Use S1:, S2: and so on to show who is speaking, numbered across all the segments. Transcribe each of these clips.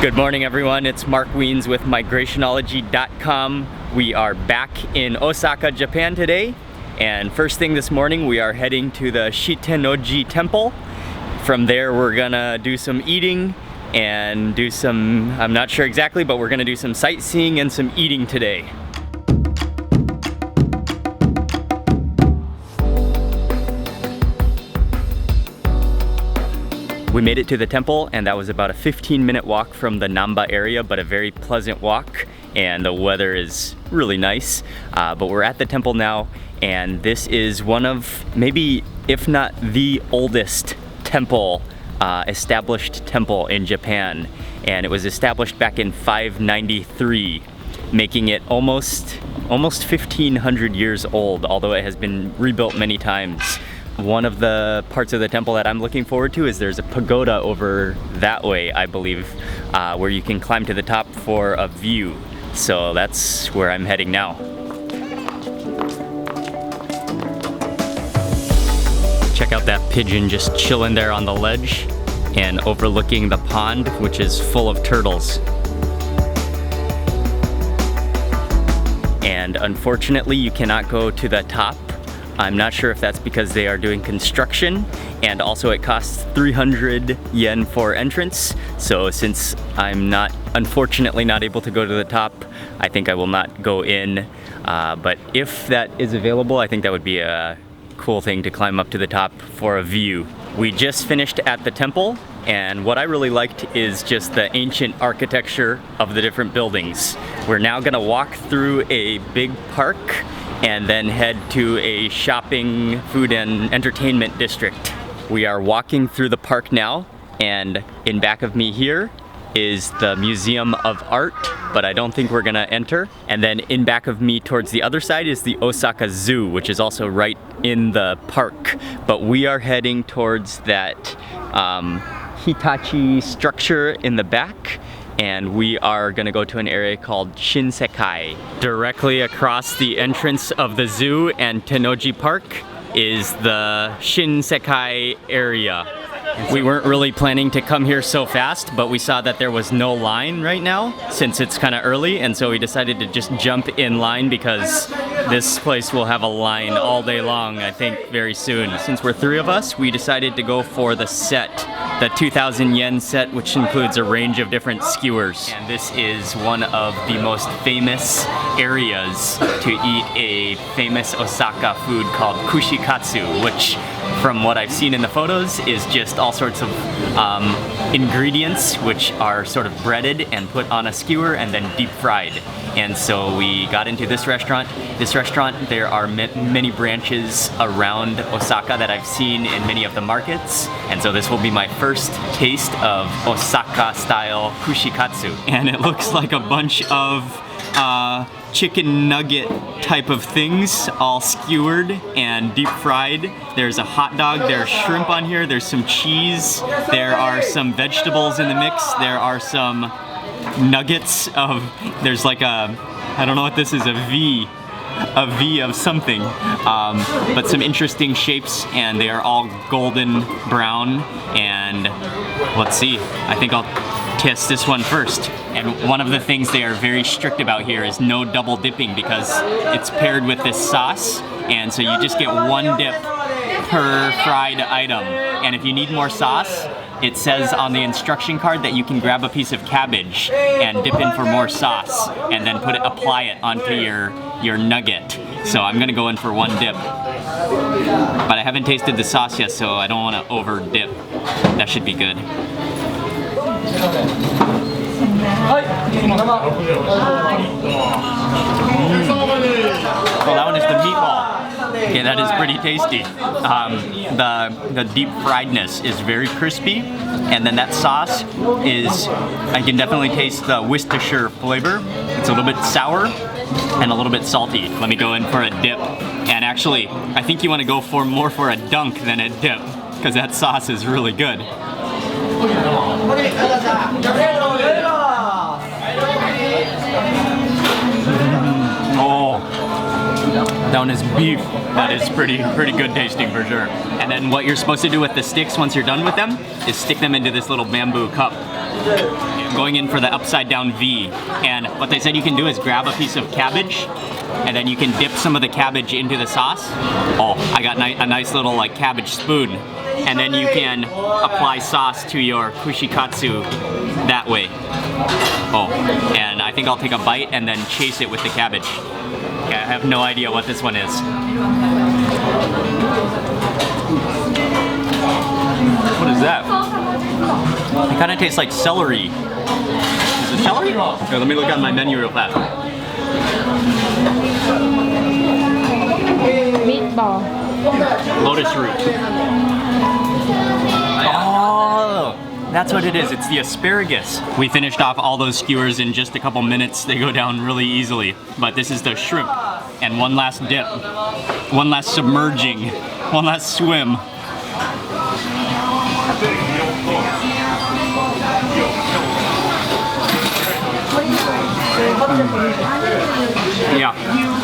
S1: Good morning everyone, it's Mark Wiens with migrationology.com. We are back in Osaka, Japan today, and first thing this morning we are heading to the Shitennoji Temple. From there we're gonna do some eating and do some, I'm not sure exactly, but we're gonna do some sightseeing and some eating today. We made it to the temple, and that was about a 15-minute walk from the Namba area, but a very pleasant walk, and the weather is really nice. But we're at the temple now, and this is one of, maybe if not the oldest temple, established temple in Japan. And it was established back in 593, making it almost 1,500 years old, although it has been rebuilt many times. One of the parts of the temple that I'm looking forward to is there's a pagoda over that way, I believe, where you can climb to the top for a view. So that's where I'm heading now. Check out that pigeon just chilling there on the ledge and overlooking the pond, which is full of turtles. And unfortunately, you cannot go to the top. I'm not sure if that's because they are doing construction, and also it costs 300 yen for entrance. So since I'm unfortunately not able to go to the top, I think I will not go in. But if that is available, I think that would be a cool thing to climb up to the top for a view. We just finished at the temple, and what I really liked is just the ancient architecture of the different buildings. We're now gonna walk through a big park and then head to a shopping, food, and entertainment district. We are walking through the park now, and in back of me here is the Museum of Art, but I don't think we're gonna enter. And then in back of me towards the other side is the Osaka Zoo, which is also right in the park. But we are heading towards that Hitachi structure in the back, and we are gonna go to an area called Shinsekai. Directly across the entrance of the zoo and Tennoji Park is the Shinsekai area. We weren't really planning to come here so fast, but we saw that there was no line right now since it's kind of early, and so we decided to just jump in line because this place will have a line all day long, I think, very soon. Since we're three of us, we decided to go for the set, the 2,000 yen set, which includes a range of different skewers. And this is one of the most famous areas to eat a famous Osaka food called Kushikatsu, which from what I've seen in the photos is just all sorts of ingredients which are sort of breaded and put on a skewer and then deep fried. And so we got into this restaurant. This restaurant, there are many branches around Osaka that I've seen in many of the markets. And so this will be my first taste of Osaka style Kushikatsu. And it looks like a bunch of chicken nugget type of things, all skewered and deep fried. There's a hot dog, there's shrimp on here, there's some cheese, there are some vegetables in the mix, there are some nuggets of, there's like a, I don't know what this is, a V of something, but some interesting shapes, and they are all golden brown. And let's see, I think I'll test this one first. And one of the things they are very strict about here is no double dipping, because it's paired with this sauce, and so you just get one dip per fried item. And if you need more sauce, it says on the instruction card that you can grab a piece of cabbage and dip in for more sauce, and then apply it onto your nugget. So I'm gonna go in for one dip. But I haven't tasted the sauce yet, so I don't wanna over dip. That should be good. Oh, that one is the meatball. Okay, that is pretty tasty. The deep friedness is very crispy, and then that sauce is, I can definitely taste the Worcestershire flavor. It's a little bit sour and a little bit salty. Let me go in for a dip. And actually, I think you want to go more for a dunk than a dip, because that sauce is really good. Oh, that one is beef. That is pretty good tasting for sure. And then what you're supposed to do with the sticks once you're done with them is stick them into this little bamboo cup. going in for the upside down V. And what they said you can do is grab a piece of cabbage and then you can dip some of the cabbage into the sauce. Oh, I got a nice little like cabbage spoon. And then you can apply sauce to your kushikatsu that way. Oh, and I think I'll take a bite and then chase it with the cabbage. Okay, I have no idea what this one is. What is that? It kind of tastes like celery. Is it celery? Here, let me look on my menu real fast.
S2: Meatball.
S1: Lotus root. Oh, that's what it is. It's the asparagus. We finished off all those skewers in just a couple minutes. They go down really easily. But this is the shrimp. And one last dip. One last submerging. One last swim. Yeah,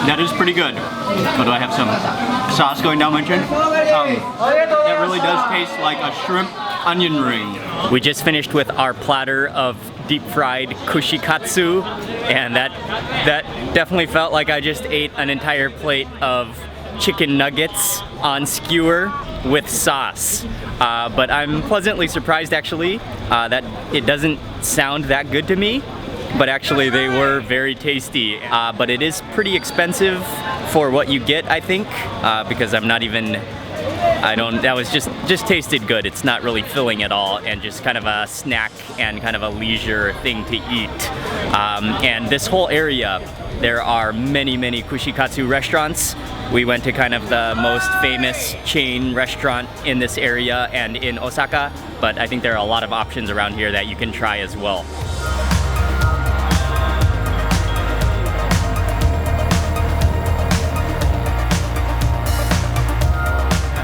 S1: that is pretty good. But do I have some sauce going down my chin? That really does taste like a shrimp onion ring. We just finished with our platter of deep fried kushikatsu, and that definitely felt like I just ate an entire plate of chicken nuggets on skewer with sauce. But I'm pleasantly surprised actually that it doesn't sound that good to me. But actually they were very tasty. But it is pretty expensive for what you get, I think, because I'm not even, that was just tasted good. It's not really filling at all, and just kind of a snack and kind of a leisure thing to eat. And this whole area, there are many kushikatsu restaurants. We went to kind of the most famous chain restaurant in this area and in Osaka, but I think there are a lot of options around here that you can try as well.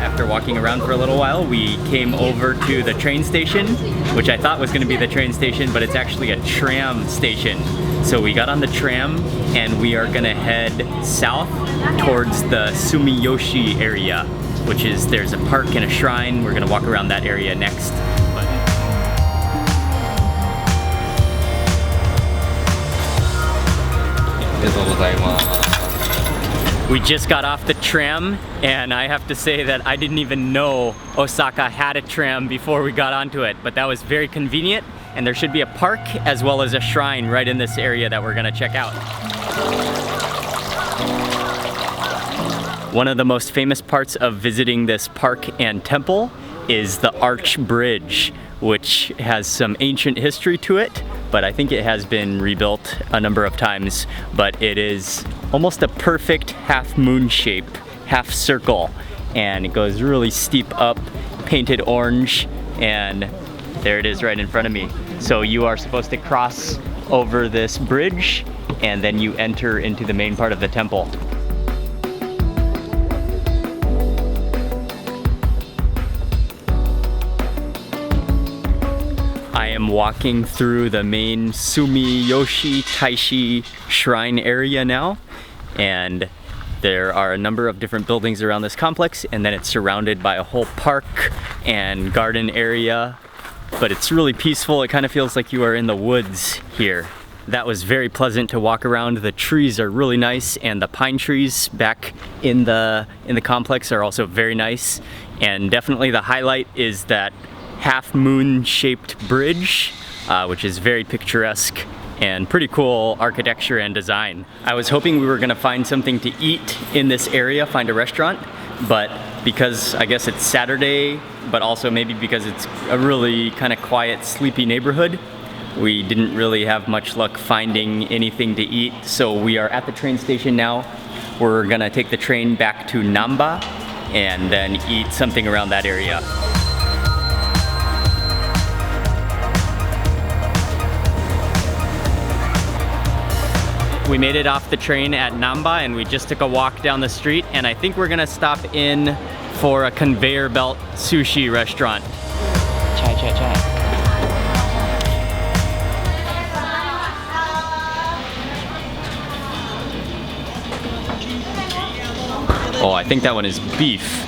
S1: After walking around for a little while, we came over to the train station, which I thought was going to be the train station, but it's actually a tram station. So we got on the tram and we are going to head south towards the Sumiyoshi area, which is, there's a park and a shrine. We're going to walk around that area next. We just got off the tram, and I have to say that I didn't even know Osaka had a tram before we got onto it, but that was very convenient, and there should be a park as well as a shrine right in this area that we're gonna check out. One of the most famous parts of visiting this park and temple is the Arch Bridge, which has some ancient history to it, but I think it has been rebuilt a number of times. But it is almost a perfect half moon shape, half circle, and it goes really steep up, painted orange, and there it is right in front of me. So you are supposed to cross over this bridge and then you enter into the main part of the temple. I am walking through the main Sumiyoshi Taisha shrine area now, and there are a number of different buildings around this complex, and then it's surrounded by a whole park and garden area, but it's really peaceful. It kind of feels like you are in the woods here. That was very pleasant to walk around. The trees are really nice, and the pine trees back in the complex are also very nice. And definitely the highlight is that half moon shaped bridge, which is very picturesque and pretty cool architecture and design. I was hoping we were gonna find something to eat in this area, find a restaurant, but because I guess it's Saturday, but also maybe because it's a really kind of quiet, sleepy neighborhood, we didn't really have much luck finding anything to eat. So we are at the train station now. We're gonna take the train back to Namba and then eat something around that area. We made it off the train at Namba and we just took a walk down the street, and I think we're gonna stop in for a conveyor belt sushi restaurant. Chai, chai, chai. Oh, I think that one is beef.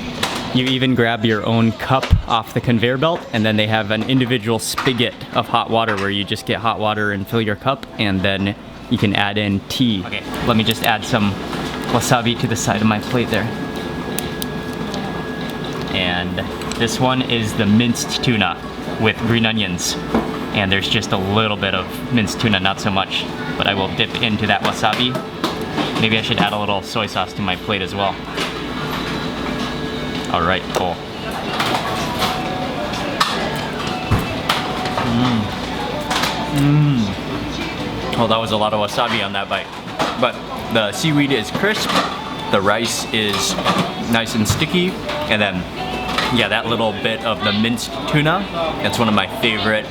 S1: You even grab your own cup off the conveyor belt, and then they have an individual spigot of hot water where you just get hot water and fill your cup, and then you can add in tea. Okay, let me just add some wasabi to the side of my plate there. And this one is the minced tuna with green onions. And there's just a little bit of minced tuna, not so much, but I will dip into that wasabi. Maybe I should add a little soy sauce to my plate as well. All right, cool. Oh, that was a lot of wasabi on that bite. But the seaweed is crisp, the rice is nice and sticky, and then, yeah, that little bit of the minced tuna, that's one of my favorite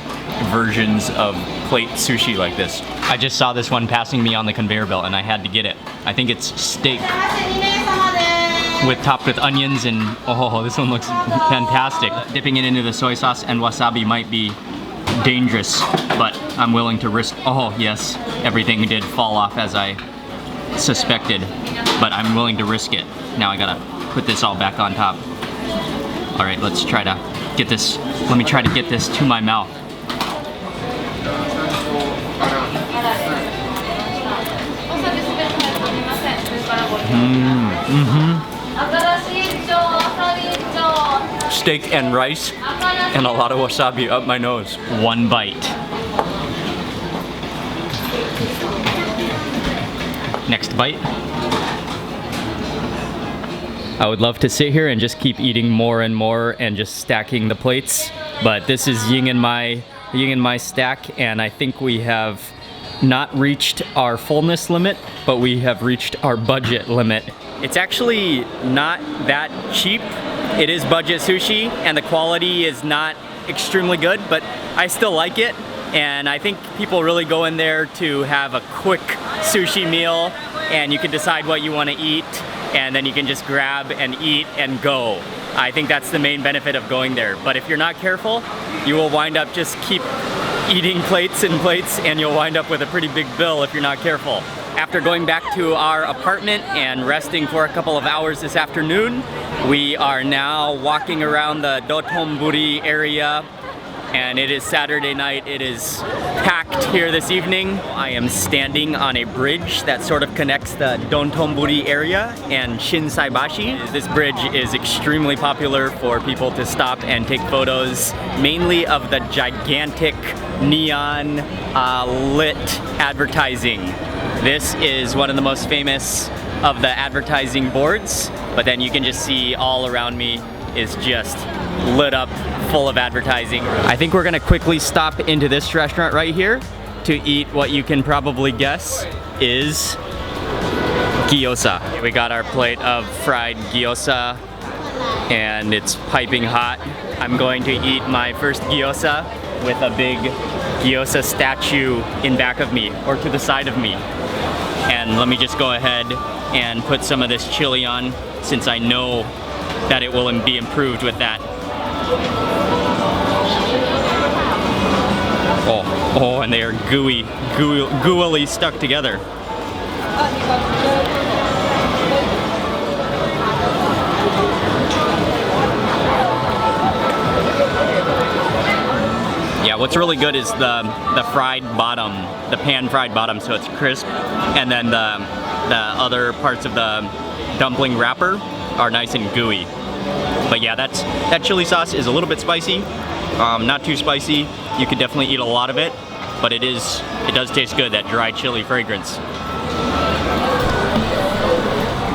S1: versions of plate sushi like this. I just saw this one passing me on the conveyor belt and I had to get it. I think it's steak topped with onions, and oh, this one looks fantastic. Dipping it into the soy sauce and wasabi might be dangerous, but I'm willing to risk. Oh yes, everything did fall off as I suspected, but I'm willing to risk it. Now I gotta put this all back on top. All right, let's try to get this. Let me try to get this to my mouth. Steak and rice and a lot of wasabi up my nose. One bite. Next bite. I would love to sit here and just keep eating more and more and just stacking the plates, but this is yin in my stack, and I think we have not reached our fullness limit, but we have reached our budget limit. It's actually not that cheap. It is budget sushi, and the quality is not extremely good, but I still like it. And I think people really go in there to have a quick sushi meal, and you can decide what you want to eat, and then you can just grab and eat and go. I think that's the main benefit of going there. But if you're not careful, you will wind up just keep eating plates and plates, and you'll wind up with a pretty big bill if you're not careful. After going back to our apartment and resting for a couple of hours this afternoon, we are now walking around the Dotonbori area, and it is Saturday night. It is packed here this evening. I am standing on a bridge that sort of connects the Dotonbori area and Shinsaibashi. This bridge is extremely popular for people to stop and take photos, mainly of the gigantic neon lit advertising. This is one of the most famous of the advertising boards, but then you can just see all around me is just lit up full of advertising. I think we're gonna quickly stop into this restaurant right here to eat what you can probably guess is gyoza. We got our plate of fried gyoza and it's piping hot. I'm going to eat my first gyoza with a big gyoza statue in back of me or to the side of me. And let me just go ahead and put some of this chili on, since I know that it will be improved with that. Oh, and they are gooily stuck together. Yeah, what's really good is the fried bottom, the pan fried bottom, so it's crisp, and then the other parts of the dumpling wrapper are nice and gooey. But yeah, that chili sauce is a little bit spicy, not too spicy. You could definitely eat a lot of it, but it does taste good, that dry chili fragrance.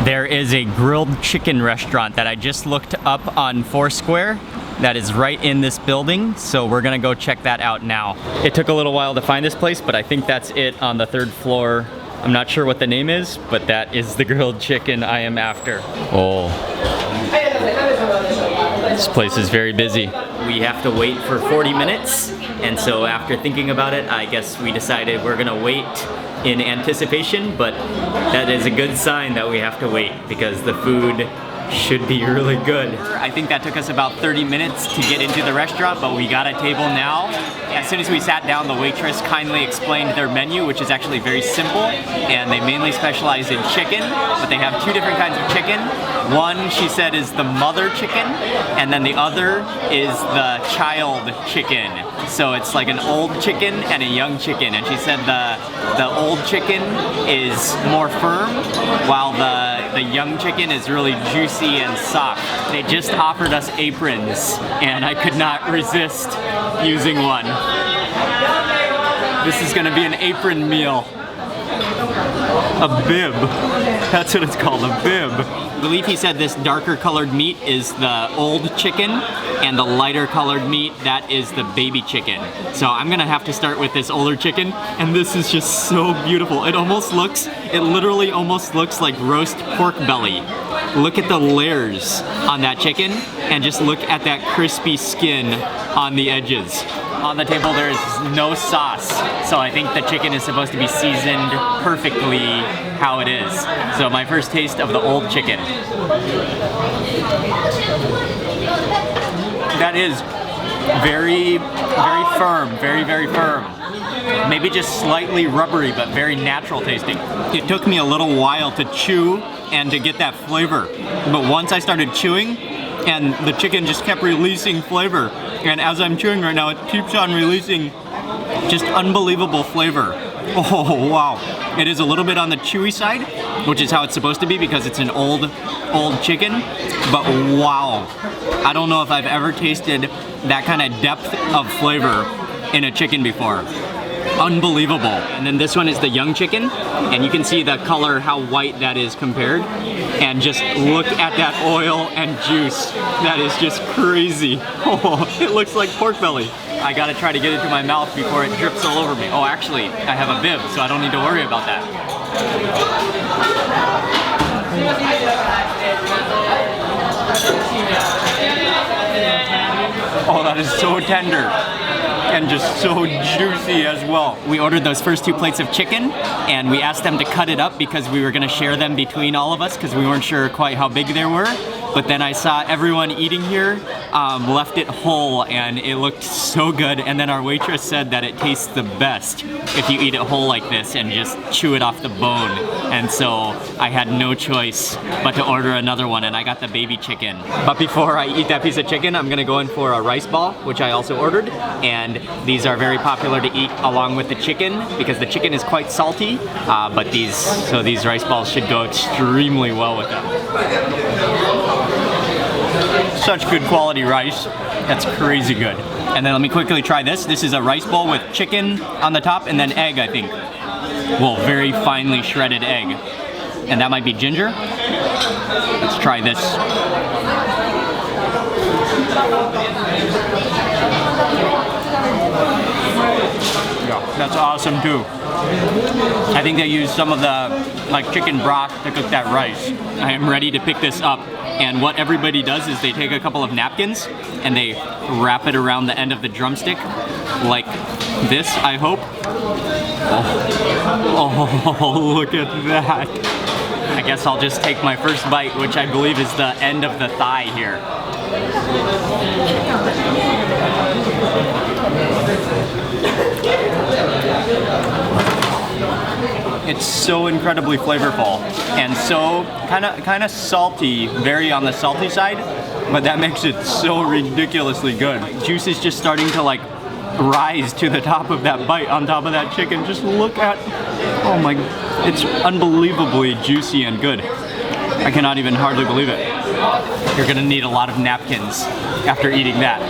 S1: There is a grilled chicken restaurant that I just looked up on Foursquare that is right in this building, so we're gonna go check that out now. It took a little while to find this place, but I think that's it on the 3rd floor. I'm not sure what the name is, but that is the grilled chicken I am after. Oh. This place is very busy. We have to wait for 40 minutes, and so after thinking about it, I guess we decided we're gonna wait in anticipation, but that is a good sign that we have to wait because the food should be really good. I think that took us about 30 minutes to get into the restaurant, but we got a table now. As soon as we sat down, the waitress kindly explained their menu, which is actually very simple, and they mainly specialize in chicken, but they have two different kinds of chicken. One, she said, is the mother chicken, and then the other is the child chicken. So it's like an old chicken and a young chicken, and she said the old chicken is more firm, while the young chicken is really juicy and soft. They just offered us aprons, and I could not resist using one. This is gonna be an apron meal. A bib. That's what it's called, a bib. I believe he said this darker colored meat is the old chicken, and the lighter colored meat, that is the baby chicken. So I'm gonna have to start with this older chicken, and this is just so beautiful. It literally almost looks like roast pork belly. Look at the layers on that chicken, and just look at that crispy skin on the edges. On the table there is no sauce, so I think the chicken is supposed to be seasoned perfectly how it is. So my first taste of the old chicken. That is very, very firm, very, very firm. Maybe just slightly rubbery, but very natural tasting. It took me a little while to chew and to get that flavor, but once I started chewing, and the chicken just kept releasing flavor. And as I'm chewing right now, it keeps on releasing just unbelievable flavor. Oh, wow. It is a little bit on the chewy side, which is how it's supposed to be because it's an old chicken. But wow, I don't know if I've ever tasted that kind of depth of flavor in a chicken before. Unbelievable. And then this one is the young chicken, and you can see the color, how white that is compared. And just look at that oil and juice. That is just crazy. Oh, it looks like pork belly. I gotta try to get it to my mouth before it drips all over me. Oh, actually, I have a bib, so I don't need to worry about that. Oh, that is so tender. And just so juicy as well. We ordered those first two plates of chicken, and we asked them to cut it up because we were gonna share them between all of us because we weren't sure quite how big they were. But then I saw everyone eating here left it whole, and it looked so good. And then our waitress said that it tastes the best if you eat it whole like this and just chew it off the bone. And so I had no choice but to order another one, and I got the baby chicken. But before I eat that piece of chicken, I'm gonna go in for a rice ball, which I also ordered. And these are very popular to eat along with the chicken because the chicken is quite salty, but these rice balls should go extremely well with them. Such good quality rice. That's crazy good. And then let me quickly try this. This is a rice bowl with chicken on the top and then egg, I think. Well, very finely shredded egg. And that might be ginger. Let's try this. Yeah, that's awesome too. I think they use some of the chicken broth to cook that rice. I am ready to pick this up. And what everybody does is they take a couple of napkins and they wrap it around the end of the drumstick like this, I hope. Oh, look at that. I guess I'll just take my first bite, which I believe is the end of the thigh here. It's so incredibly flavorful and so kind of salty, very on the salty side, but that makes it so ridiculously good. Juice is just starting to rise to the top of that bite on top of that chicken. Just look at, oh my, it's unbelievably juicy and good. I cannot even hardly believe it. You're gonna need a lot of napkins after eating that.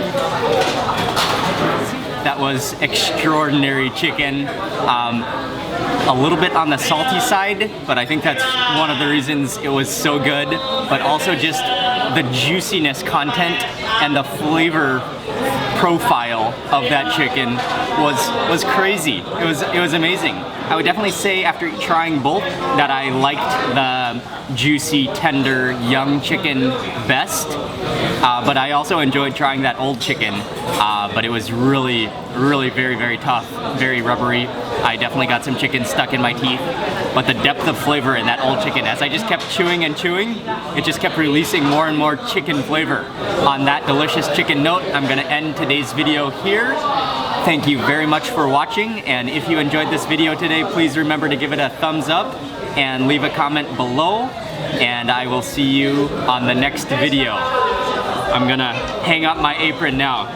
S1: That was extraordinary chicken. A little bit on the salty side, but I think that's one of the reasons it was so good, but also just the juiciness content and the flavor profile of that chicken was crazy. It was amazing. I would definitely say after trying both that I liked the juicy, tender, young chicken best. But I also enjoyed trying that old chicken. But it was really very, very tough, very rubbery. I definitely got some chicken stuck in my teeth. But the depth of flavor in that old chicken, as I just kept chewing and chewing, it just kept releasing more and more chicken flavor. On that delicious chicken note, I'm gonna end today's video here. Thank you very much for watching, and if you enjoyed this video today, please remember to give it a thumbs up and leave a comment below, and I will see you on the next video. I'm gonna hang up my apron now.